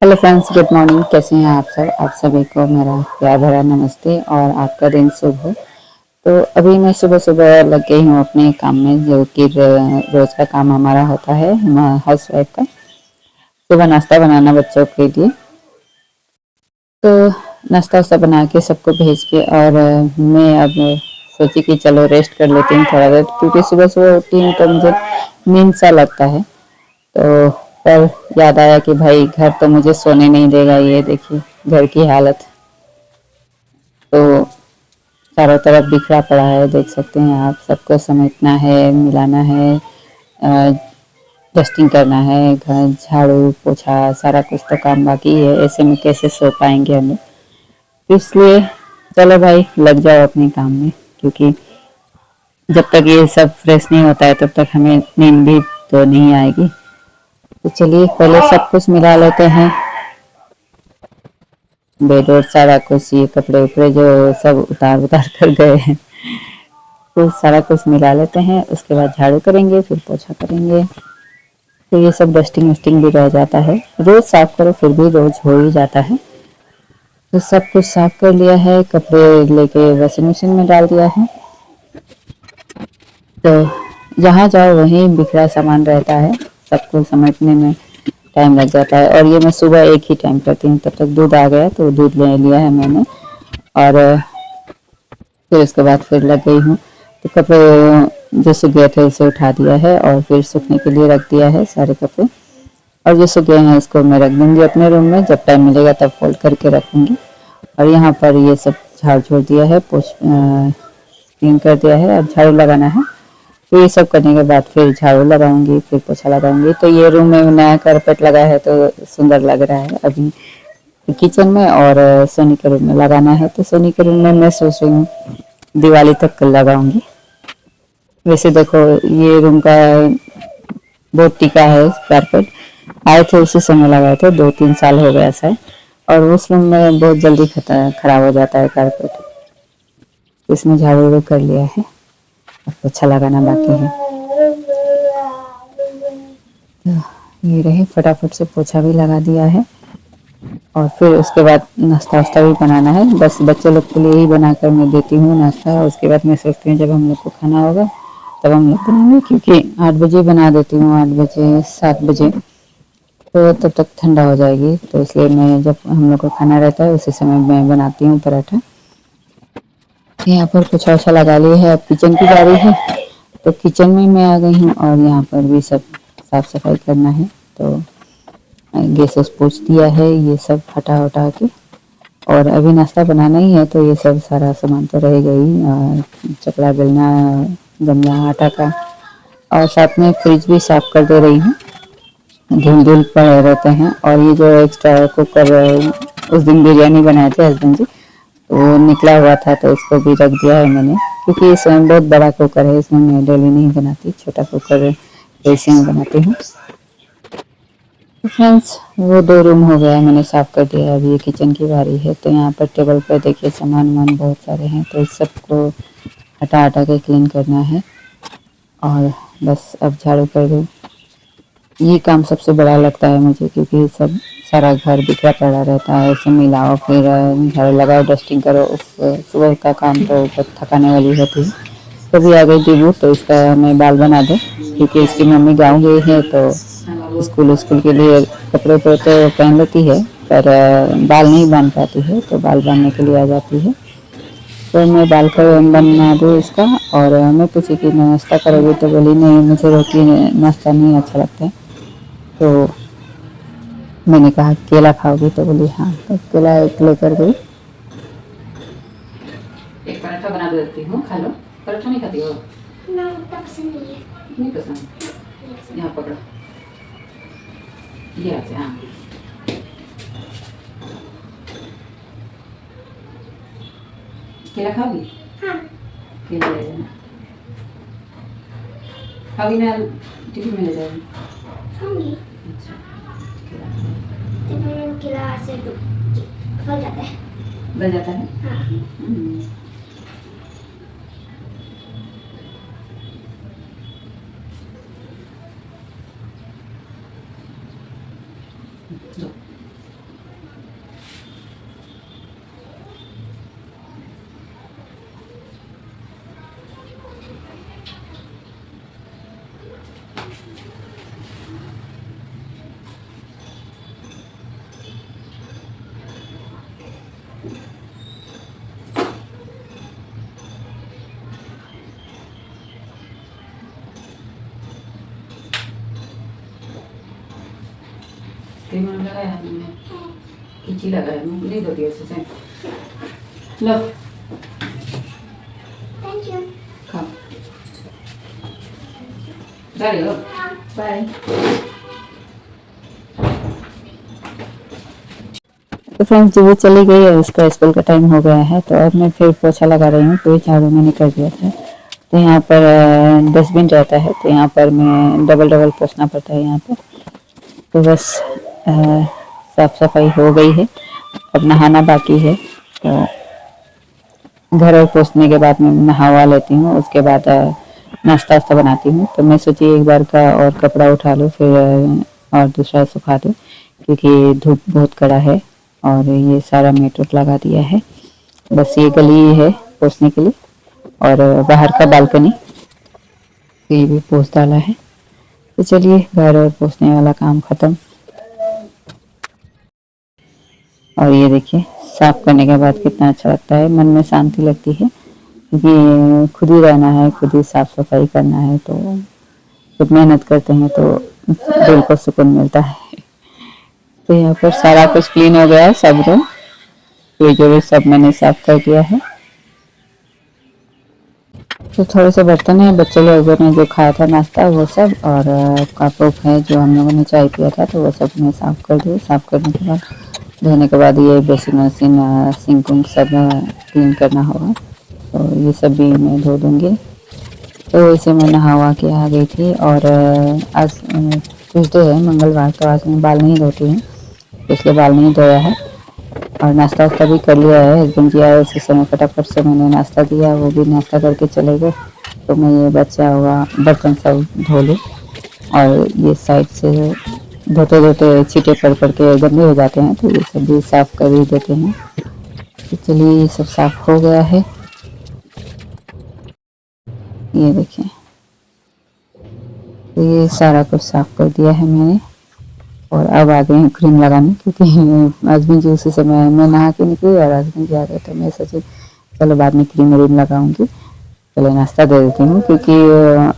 Hello friends, good morning. कैसे हैं आप सब? आप सभी को मेरा प्यार भरा नमस्ते और आपका दिन शुभ हो। तो अभी मैं सुबह सुबह लग गई हूँ अपने काम में, जो कि रोज़ का काम हमारा होता है हाउस वाइफ का। सुबह नाश्ता बनाना बच्चों के लिए। तो नाश्ता वास्ता बना के सबको भेज के और मैं अब सोची कि चलो रेस्ट कर लेती हूँ थोड़ा देर, क्योंकि सुबह सुबह उठती हूँ तो मुझे नींद सा लगता है। तो पर याद आया कि भाई घर तो मुझे सोने नहीं देगा। ये देखिए घर की हालत तो चारों तरफ बिखरा पड़ा है, देख सकते हैं आप। सबको समेटना है, मिलाना है, डस्टिंग करना है, घर झाड़ू पोछा सारा कुछ तो काम बाकी है। ऐसे में कैसे सो पाएंगे हम लोग? इसलिए चलो भाई लग जाओ अपने काम में, क्योंकि जब तक ये सब फ्रेश नहीं होता है तब तक हमें नींद भी तो नहीं आएगी। तो चलिए पहले सब कुछ मिला लेते हैं। बेड और सारा कुछ, ये कपड़े उपड़े जो सब उतार उतार कर गए हैं, तो सारा कुछ मिला लेते हैं। उसके बाद झाड़ू करेंगे, फिर पोछा करेंगे। तो ये सब डस्टिंग वस्टिंग भी रह जाता है, रोज साफ करो फिर भी रोज हो ही जाता है। तो सब कुछ साफ कर लिया है, कपड़े लेके वॉशिंग मशीन में डाल दिया है। तो जहाँ जाओ वहीं बिखरा सामान रहता है, सबको समेटने में टाइम लग जाता है। और ये मैं सुबह एक ही टाइम करती हूँ। तब तक दूध आ गया तो दूध ले लिया है मैंने, और फिर उसके बाद फिर लग गई हूँ। तो कपड़े जो सूख गए थे उसे उठा दिया है और फिर सूखने के लिए रख दिया है सारे कपड़े। और जो सूख गए हैं इसको मैं रख दूँगी अपने रूम में, जब टाइम मिलेगा तब फोल्ड करके रखूँगी। और यहाँ पर ये सब झाड़ छोड़ दिया है, क्लीन कर दिया है। अब झाड़ू लगाना है। तो ये सब करने के बाद फिर झाड़ू लगाऊंगी, फिर पोछा लगाऊंगी। तो ये रूम में नया कारपेट लगा है तो सुंदर लग रहा है अभी किचन में। और सोनी के रूम में लगाना है, तो सोनी के रूम में मैं सोच रही हूँ दिवाली तक लगाऊंगी। वैसे देखो ये रूम का बहुत टिका है कारपेट। आए थे उसी समय लगाए थे, 2-3 साल हो गया ऐसा है। और उस रूम में बहुत जल्दी खराब हो जाता है कारपेट। इसमें झाड़ू वाड़ू कर लिया है, अब पोछा लगाना बाकी है। तो ये रहे, फटाफट से पोछा भी लगा दिया है। और फिर उसके बाद नाश्ता वास्ता भी बनाना है। बस बच्चे लोग के लिए ही बनाकर मैं देती हूँ नाश्ता। उसके बाद मैं सोचती हूँ जब हम लोग को खाना होगा तब हम लोग बनाएंगे, क्योंकि 8 बजे बना देती हूँ, 8 बजे 7 बजे, तो तब तक ठंडा हो जाएगी। तो इसलिए मैं जब हम लोग को खाना रहता है उसी समय मैं बनाती हूँ पराठा। यहाँ पर पोछा वछा लगा ली है, अब किचन की बारी है। तो किचन में मैं आ गई हूँ और यहाँ पर भी सब साफ सफाई करना है। तो गैस वैस पोछ दिया है, ये सब हटा उटा के। और अभी नाश्ता बनाना ही है, तो ये सब सारा सामान तो रहेगा ही। चकला बेलना, गमला आटा का, और साथ में फ्रिज भी साफ कर दे रही हूँ। धूल धूल पड़े रहते हैं। और ये जो एक्स्ट्रा कुकर, उस दिन बिरयानी बनाए थे हस्बैंड जी, तो वो निकला हुआ था तो इसको भी रख दिया है मैंने, क्योंकि इसमें बहुत बड़ा कुकर है, इसमें मैं डेली नहीं बनाती, छोटा कुकर ऐसे में बनाती हूँ। तो फ्रेंड्स वो 2 रूम हो गया मैंने साफ़ कर दिया। अभी ये किचन की बारी है। तो यहाँ पर टेबल पर देखिए सामान वामान बहुत सारे हैं, तो इस सबको हटा हटा के क्लीन करना है। और बस अब झाड़ू कर दूँ, ये काम सबसे बड़ा लगता है मुझे, क्योंकि सब सारा घर बिखरा पड़ा रहता है। इसे मिलाओ, फिर झाड़ू लगाओ, डस्टिंग करो। सुबह का काम तो बहुत थकाने वाली होती है। कभी आ गई दीबू तो इसका मैं बाल बना दूँ, क्योंकि इसकी मम्मी गाँव गई है तो स्कूल स्कूल के लिए कपड़े पे तो पहन लेती है, पर बाल नहीं बांध पाती है, तो बाल बांधने के लिए आ जाती है। तो मैं बाल का बना दूँ इसका। और मैं पूछी कि नाश्ता करोगी, तो बोली नहीं मुझे रोटी नाश्ता नहीं अच्छा लगता है। तो मैंने कहा केला खाओगी, तो बोली हाँ, तो केला एक लेकर गई। एक पराठा बना देती हूँ, खा लो। पराठा नहीं खाती हो? ना उतना पसंद नहीं है। नहीं पसंद? यहाँ पकड़ो, ये आते हाँ। केला खाओगी? हाँ केला ले लेना। खाओगी ना? टिफिन में ले जाओगी? खाऊंगी। अच्छा, केला टिफिन में केला से फल जाता है। गल जाता है। हाँ लो क्रीम लगाया है मैंने, खिंची लगाया है, नहीं धोती ऐसे से। लो Thank you. खाओ, जा रही हो, बाय। तो फ्रेंड्स, जब वो चली गई है, उसका स्कूल का टाइम हो गया है, तो अब मैं फिर पोछा लगा रही हूँ। तो झाड़ू मैंने कर दिया था। तो यहाँ पर डस्टबिन रहता है, तो यहाँ पर मैं डबल डबल पोछना पड़ता है यहाँ पर। तो बस साफ सफाई हो गई है, अब नहाना बाकी है। तो घर और पोछने के बाद मैं नहावा लेती हूँ, उसके बाद नाश्ता वास्ता बनाती हूँ। तो मैं सोची एक बार का और कपड़ा उठा लूँ, फिर और दूसरा सुखा दूँ, क्योंकि धूप बहुत कड़ा है। और ये सारा मेट वेट लगा दिया है, बस ये गली है पोछने के लिए, और बाहर का बालकनी ये भी पोछ डाला है। तो चलिए, घर और पोछने वाला काम खत्म। और ये देखिए, साफ करने के बाद कितना अच्छा लगता है, मन में शांति लगती है, क्योंकि खुद ही रहना है, खुद ही साफ सफाई करना है। तो जब मेहनत करते हैं तो दिल को सुकून मिलता है। तो यहाँ पर सारा कुछ क्लीन हो गया है, सब रूम जो सब मैंने साफ कर दिया है। तो थोड़े से बर्तन है, बच्चे लोगों ने जो खाया था नाश्ता वो सब, और कप उप है जो हम लोगों ने चाय पिया था, तो वो सब मैं साफ कर दिया। साफ करने के बाद, धोने के बाद ये बेसिन वसिन सिंक उंक सब क्लीन करना होगा, तो ये सब भी मैं धो दूँगी। तो इसे मैं नहा के आ गई थी। और आज ट्यूसडे है, मंगलवार, तो आज मैं बाल नहीं धोती हूँ, तो इसलिए बाल नहीं धोया है। और नाश्ता वास्ता भी कर लिया है, हस्बैंड जी आए उसी समय फटाफट से मैंने नाश्ता दिया, वो भी नाश्ता करके चले गए। तो मैं ये बचा हुआ बर्तन सब धो लूँ, और ये साइड से धोते धोते छींटे पड़ के गंदे हो जाते हैं, तो ये सब भी साफ़ कर ही देते हैं। तो चलिए, ये सब साफ़ हो गया है, ये देखिए। तो ये सारा कुछ साफ़ कर दिया है मैंने, और अब आ गई हूँ क्रीम लगाने, क्योंकि हस्बैंड जी उसी समय मैं नहा के निकली और हस्बैंड जी आ गए, तो मैं सोची चलो बाद में क्रीम व्रीम लगाऊंगी, पहले नाश्ता दे देती हूँ, क्योंकि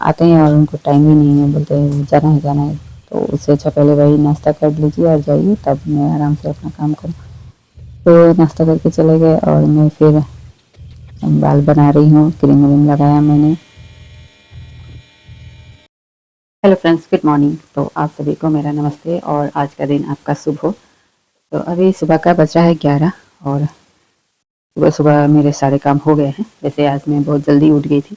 आते हैं और उनको टाइम ही नहीं है, बोलते हैं जाना है जाना है। तो उससे अच्छा पहले वही नाश्ता कर लीजिए और जाइए, तब मैं आराम से अपना काम करूँ। तो नाश्ता करके चले गए, और मैं फिर बाल बना रही हूँ, क्रीम व्रीम लगाया मैंने। Hello friends, good morning. तो आप सभी को मेरा नमस्ते, और आज का दिन आपका शुभ हो। तो अभी सुबह का बज रहा है 11, और सुबह सुबह मेरे सारे काम हो गए हैं। वैसे आज मैं बहुत जल्दी उठ गई थी,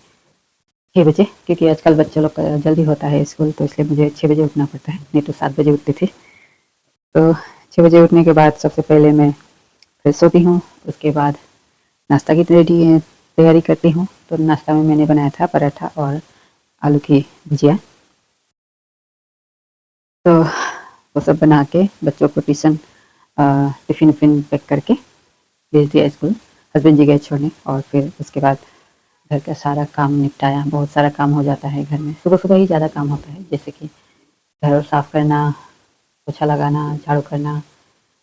6 बजे, क्योंकि आजकल बच्चों लोग का जल्दी होता है स्कूल, तो इसलिए मुझे 6 बजे उठना पड़ता है, नहीं तो 7 बजे उठती थी। तो 6 बजे उठने के बाद सबसे पहले मैं फ्रेश होती हूँ, उसके बाद नाश्ता की तैयारी करती हूँ। तो नाश्ता में मैंने बनाया था पराठा और आलू की भुजिया। तो वो सब बना के बच्चों को टिफ़िन विफ़िन पैक करके भेज दिया स्कूल, हस्बैंड जी गए छोड़ने। और फिर उसके बाद घर का सारा काम निपटाया। बहुत सारा काम हो जाता है घर में, सुबह सुबह ही ज़्यादा काम होता है, जैसे कि घर साफ़ करना, पोछा लगाना, झाड़ू करना,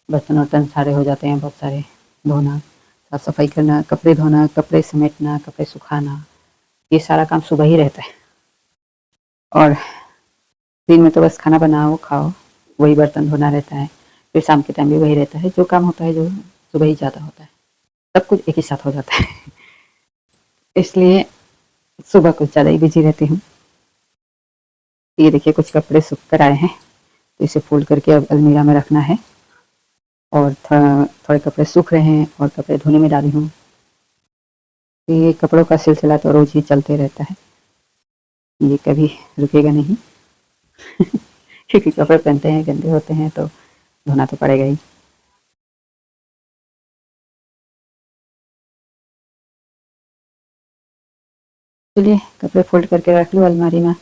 बर्तन वर्तन सारे हो जाते हैं, बहुत सारे धोना, साफ़ सफाई करना, कपड़े धोना, कपड़े समेटना, कपड़े सुखाना, ये सारा काम सुबह ही रहता है। और दिन में तो बस खाना बनाओ खाओ, वही बर्तन धोना रहता है। फिर शाम के टाइम भी वही रहता है, जो काम होता है जो सुबह ही ज़्यादा होता है, सब कुछ एक ही साथ हो जाता है। इसलिए सुबह कुछ ज़्यादा ही बिजी रहती हूँ। ये देखिए, कुछ कपड़े सूख कर आए हैं, तो इसे फोल्ड करके अब अलमीरा में रखना है। और थोड़े कपड़े सूख रहे हैं और कपड़े धोने में डाली हूँ। ये कपड़ों का सिलसिला तो रोज़ ही चलते रहता है, ये कभी रुकेगा नहीं। क्योंकि कपड़े पहनते हैं, गंदे होते हैं, तो धोना तो पड़ेगा ही। चलिए, कपड़े फोल्ड करके रख लूँ अलमारी में,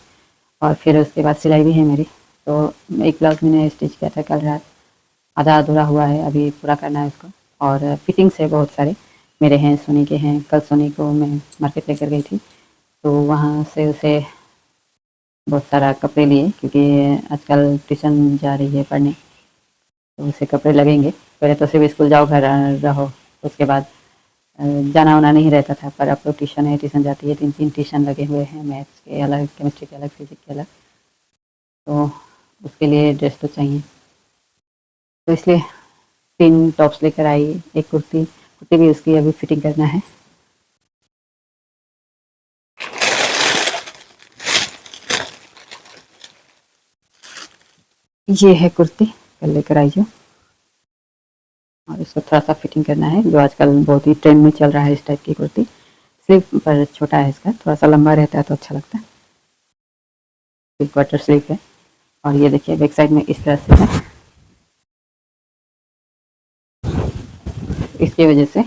और फिर उसके बाद सिलाई भी है मेरी। तो एक ब्लाउज मैंने स्टिच किया था कल रात, आधा अधूरा हुआ है, अभी पूरा करना है उसको। और फिटिंग्स है बहुत सारे, मेरे हैं, सोनी के हैं। कल सोनी को मैं मार्केट लेकर गई थी, तो वहाँ से उसे बहुत सारा कपड़े लिए, क्योंकि आजकल ट्यूशन जा रही है पढ़ने, तो उसे कपड़े लगेंगे। पहले तो सिर्फ स्कूल जाओ घर रहो, उसके बाद जाना वाना नहीं रहता था, पर अब तो ट्यूशन है, ट्यूशन जाती है, 3 ट्यूशन लगे हुए हैं, मैथ्स के अलग, केमिस्ट्री के अलग, फिजिक्स के अलग। तो उसके लिए ड्रेस तो चाहिए। तो इसलिए 3 टॉप्स लेकर आई, एक कुर्ती, कुर्ती भी उसकी अभी फिटिंग करना है। ये है कुर्ती, कल लेकर आई हूँ और इसको थोड़ा सा फिटिंग करना है, जो आजकल बहुत ही ट्रेंड में चल रहा है इस टाइप की कुर्ती। स्लीव पर छोटा है इसका, थोड़ा सा लंबा रहता है तो अच्छा लगता है। एक क्वार्टर स्लीव है और ये देखिए बैक साइड में इस तरह से है। इसकी वजह से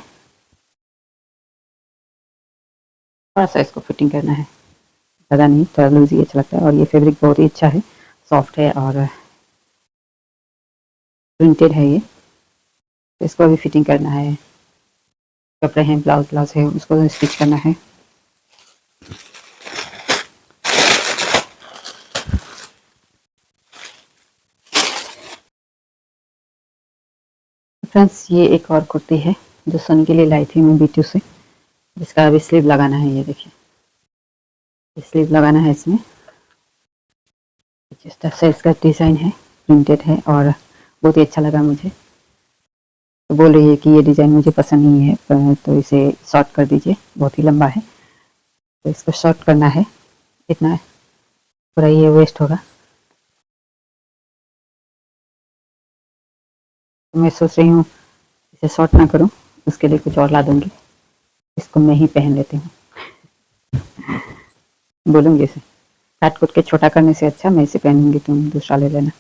थोड़ा सा इसको फिटिंग करना है, ज़्यादा नहीं, थोड़ा लूज ही अच्छा लगता है। और ये फैब्रिक बहुत ही अच्छा है, सॉफ्ट है और प्रिंटेड है ये। तो इसको अभी फिटिंग करना है, कपड़े हैं, ब्लाउज है, उसको स्टिच करना है। फ्रेंड्स ये एक और कुर्ती है जो सन के लिए लाई थी मैं बीटू से, जिसका अभी स्लीव लगाना है। ये देखिए स्लीव लगाना है इसमें, जिस तरह से इसका डिज़ाइन है, प्रिंटेड है और बहुत ही अच्छा लगा मुझे। तो बोल रही है कि ये डिज़ाइन मुझे पसंद नहीं है तो इसे शॉर्ट कर दीजिए, बहुत ही लंबा है। तो इसको शॉर्ट करना है, इतना पूरा ये वेस्ट होगा। तो मैं सोच रही हूँ इसे शॉर्ट ना करूँ, उसके लिए कुछ और ला दूँगी, इसको मैं ही पहन लेती हूँ। बोलूँगी इसे काट कुट के छोटा करने से अच्छा मैं इसे पहनूंगी, तुम दूसरा ले लेना।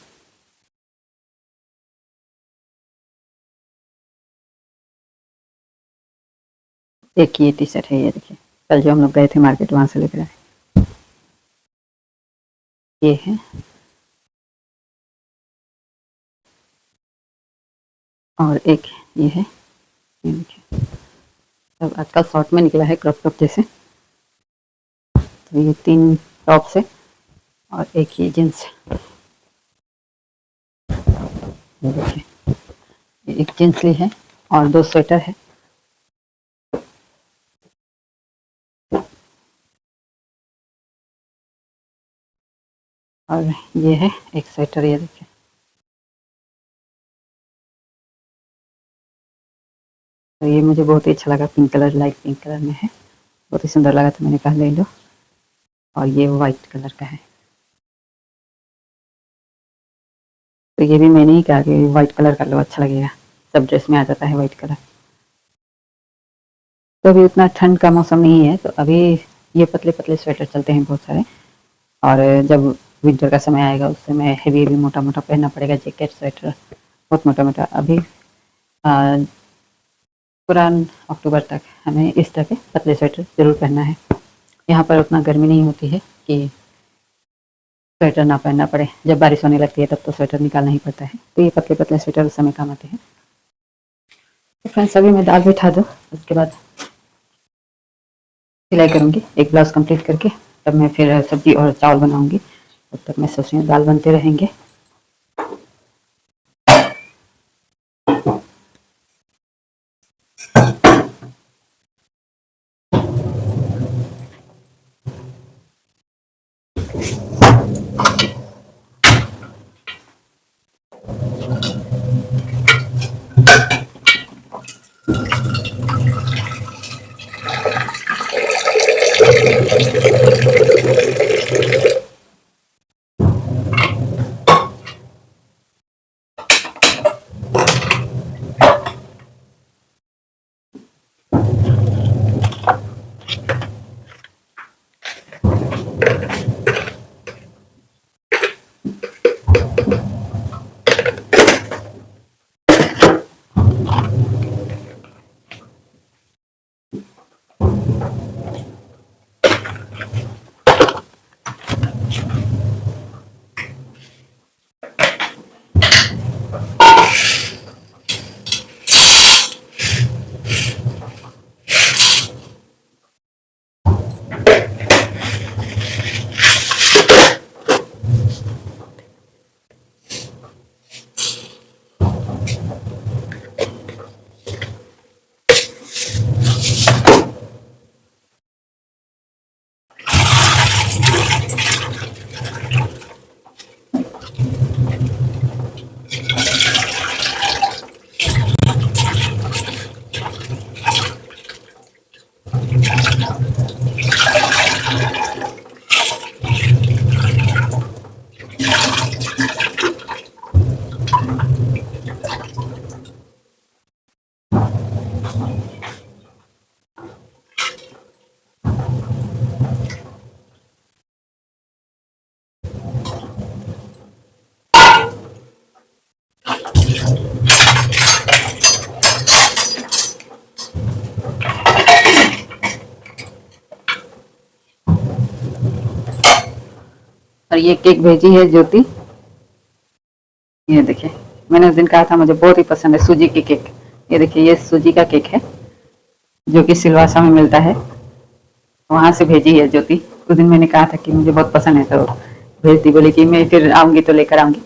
एक ये टी शर्ट है, ये देखिए कल जो हम लोग गए थे मार्केट वहाँ से लेकर आए, ये है। और एक ये है, ये देखिए अब आजकल शॉर्ट में निकला है क्रॉप टॉप जैसे। तो ये 3 टॉप्स है और एक ये जींस, ये देखिए एक जींस ली है और 2 स्वेटर है। और ये है एक स्वेटर, ये देखिए। तो ये मुझे बहुत ही अच्छा लगा, pink colour, light pink colour में है, बहुत ही सुंदर लगा तो मैंने कहा ले लो। और ये वाइट कलर का है, तो ये भी मैंने ही कहा कि वाइट कलर कर लो, अच्छा लगेगा, सब ड्रेस में आ जाता है वाइट कलर। तो अभी उतना ठंड का मौसम नहीं है, तो अभी ये पतले पतले स्वेटर चलते हैं बहुत सारे। और जब विंटर का समय आएगा उस समय हेवी हेवी मोटा मोटा पहनना पड़ेगा, जैकेट स्वेटर बहुत मोटा मोटा। अभी पूरा अक्टूबर तक हमें इस तरह के पतले स्वेटर ज़रूर पहनना है। यहाँ पर उतना गर्मी नहीं होती है कि स्वेटर ना पहनना पड़े, जब बारिश होने लगती है तब तो स्वेटर निकालना ही पड़ता है, तो ये पतले पतले स्वेटर उस समय काम आते हैं। तो फ्रेंड्स अभी मैं दाल बैठा दूँ, उसके बाद सिलाई करूँगी, एक ब्लाउज कंप्लीट करके तब मैं फिर सब्जी और चावल बनाऊँगी। तब तक मैं सोच रही हूँ दाल बनते रहेंगे। और ये केक भेजी है ज्योति। ये देखिए, मैंने उस दिन कहा था मुझे बहुत ही पसंद है सूजी की केक। ये देखिए, ये सूजी का केक है जो कि सिलवासा में मिलता है, वहां से भेजी है ज्योति। उस दिन मैंने कहा था कि मुझे बहुत पसंद है, तो भेज दी। बोली कि मैं फिर आऊंगी तो लेकर आऊंगी,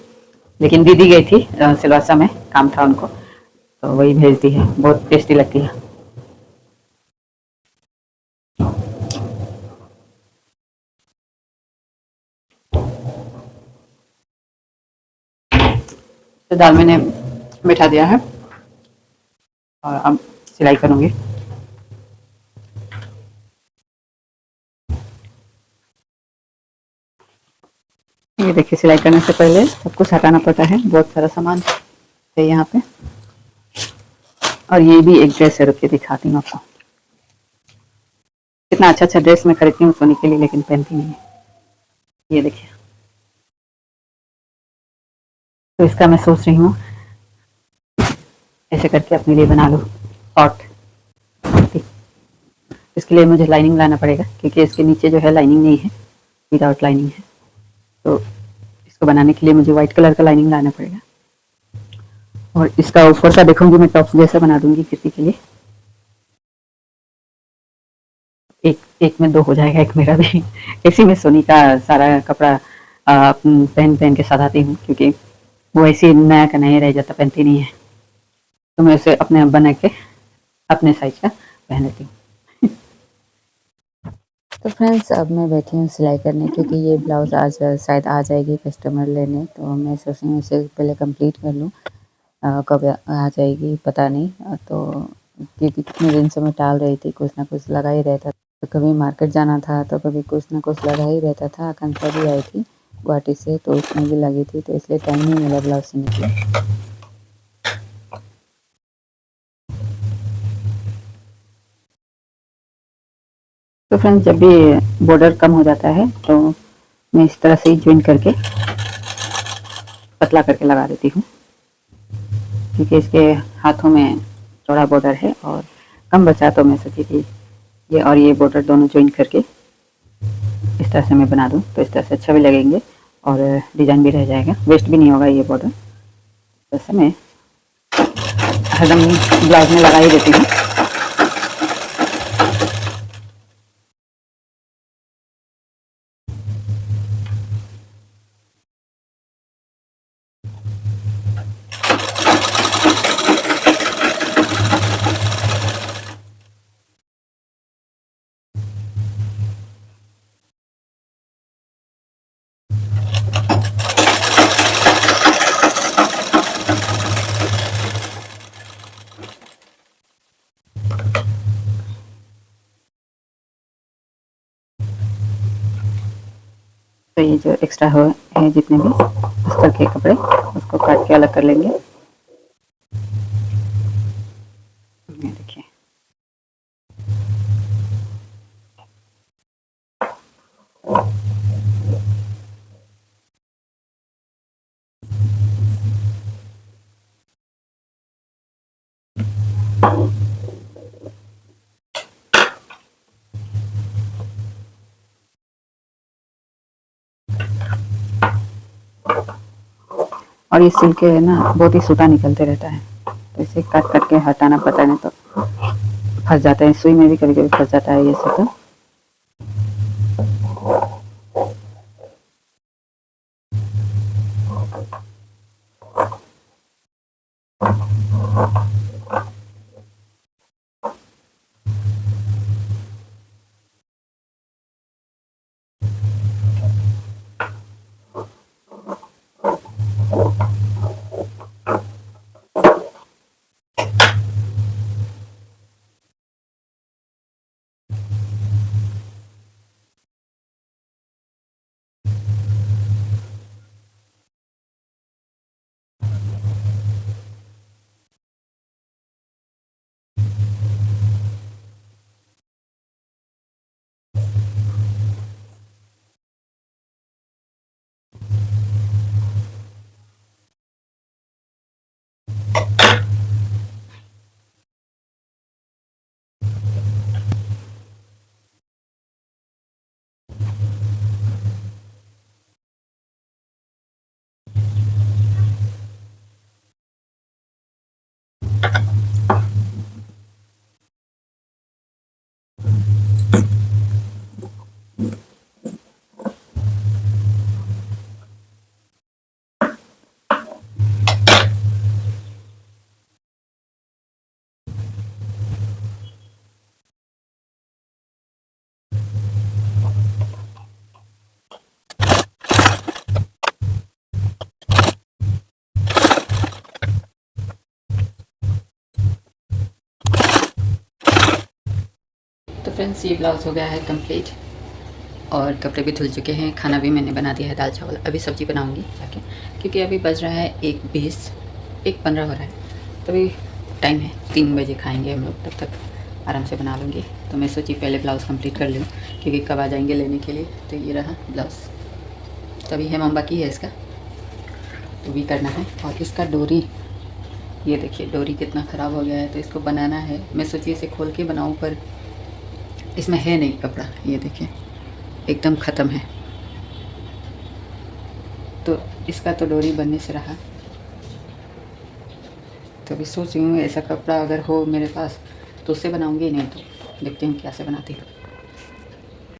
लेकिन दीदी गई थी सिलवासा में, काम था उनको, तो वही भेज दी है। बहुत टेस्टी लगती है। तो दाल मैंने बिठा दिया है और अब सिलाई करूंगी। ये देखिए, सिलाई करने से पहले सब कुछ हटाना पड़ता है, बहुत सारा सामान है यहाँ पे। और ये भी एक ड्रेस है, रुकिए दिखाती हूँ आपको। कितना अच्छा अच्छा ड्रेस मैं खरीदती हूँ सोनी के लिए, लेकिन पहनती नहीं है। ये देखिए, तो इसका मैं सोच रही हूँ ऐसे करके अपने लिए बना लूँ शॉर्ट। इसके लिए मुझे लाइनिंग लाना पड़ेगा, क्योंकि इसके नीचे जो है लाइनिंग नहीं है, विदाउट लाइनिंग है। तो इसको बनाने के लिए मुझे व्हाइट कलर का लाइनिंग लाना पड़ेगा। और इसका ऊपर का देखूंगी मैं, टॉप्स जैसा बना दूंगी किसी के लिए। एक एक में दो हो जाएगा, एक मेरा भी। इसी में सोनी का सारा कपड़ा पहन पहन के सधाती हूँ, क्योंकि वो ऐसे नया का नया रह जाता, पहनती नहीं है। तो मैं उसे अपने बना के अपने साइज का पहन लेती हूँ। तो फ्रेंड्स, अब मैं बैठी हूँ सिलाई करने, क्योंकि ये ब्लाउज़ आज शायद आ जाएगी कस्टमर लेने, तो मैं सोच रही हूँ इसे पहले कंप्लीट कर लूँ। कब आ जाएगी पता नहीं। तो क्योंकि कितने दिन से मैं टाल रही थी, कुछ ना कुछ लगा ही रहता, तो कभी मार्केट जाना था तो कभी कुछ ना कुछ लगा ही रहता था। आकांक्षा भी आई थी गुवाहाटी से, तो उसमें भी लगी थी, तो इसलिए टाइम नहीं मिला ब्लाउज सीने के लिए। तो फ्रेंड्स, जब भी बॉर्डर कम हो जाता है तो मैं इस तरह से ही ज्वाइन करके पतला करके लगा देती हूँ, क्योंकि इसके हाथों में चौड़ा बॉर्डर है और कम बचा, तो मैं सोची कि ये और ये बॉर्डर दोनों ज्वाइन करके इस तरह से मैं बना दूँ, तो इस तरह से अच्छा भी लगेंगे और डिज़ाइन भी रह जाएगा, वेस्ट भी नहीं होगा ये बॉर्डर। वैसे मैं हरदम ब्लाउज में लगा ही देती हूँ। तो ये जो एक्स्ट्रा हो है, जितने भी अस्तर के कपड़े, उसको काट के अलग कर लेंगे। ये देखिए, और ये सिल्क के ना बहुत ही सूता निकलते रहता है, तो इसे काट काट के हटाना पड़ता है, नहीं तो फंस जाता है। सुई में भी कभी कभी फंस जाता है ये सूता। तो फ्रेंड्स ये ब्लाउज़ हो गया है कंप्लीट और कपड़े भी धुल चुके हैं, खाना भी मैंने बना दिया है, दाल चावल। अभी सब्ज़ी बनाऊंगी जाके, क्योंकि अभी बज रहा है 1:20, 1:15 हो रहा है, तभी टाइम है 3 बजे खाएंगे हम लोग, तब तक आराम से बना लूँगी। तो मैं सोची पहले ब्लाउज़ कंप्लीट कर लूँ, क्योंकि कब आ जाएंगे लेने के लिए। तो ये रहा ब्लाउज़, तभी हेम बाकी है इसका, तो भी करना है। और इसका डोरी, ये देखिए डोरी कितना ख़राब हो गया है, तो इसको बनाना है। मैं सोची इसे खोल के बनाऊँ, पर इसमें है नहीं कपड़ा, ये देखिए एकदम ख़त्म है। तो इसका तो डोरी बनने से रहा, तो अभी सोच रही हूँ ऐसा कपड़ा अगर हो मेरे पास तो उससे बनाऊँगी, नहीं तो देखते हैं कैसे बनाती हूँ।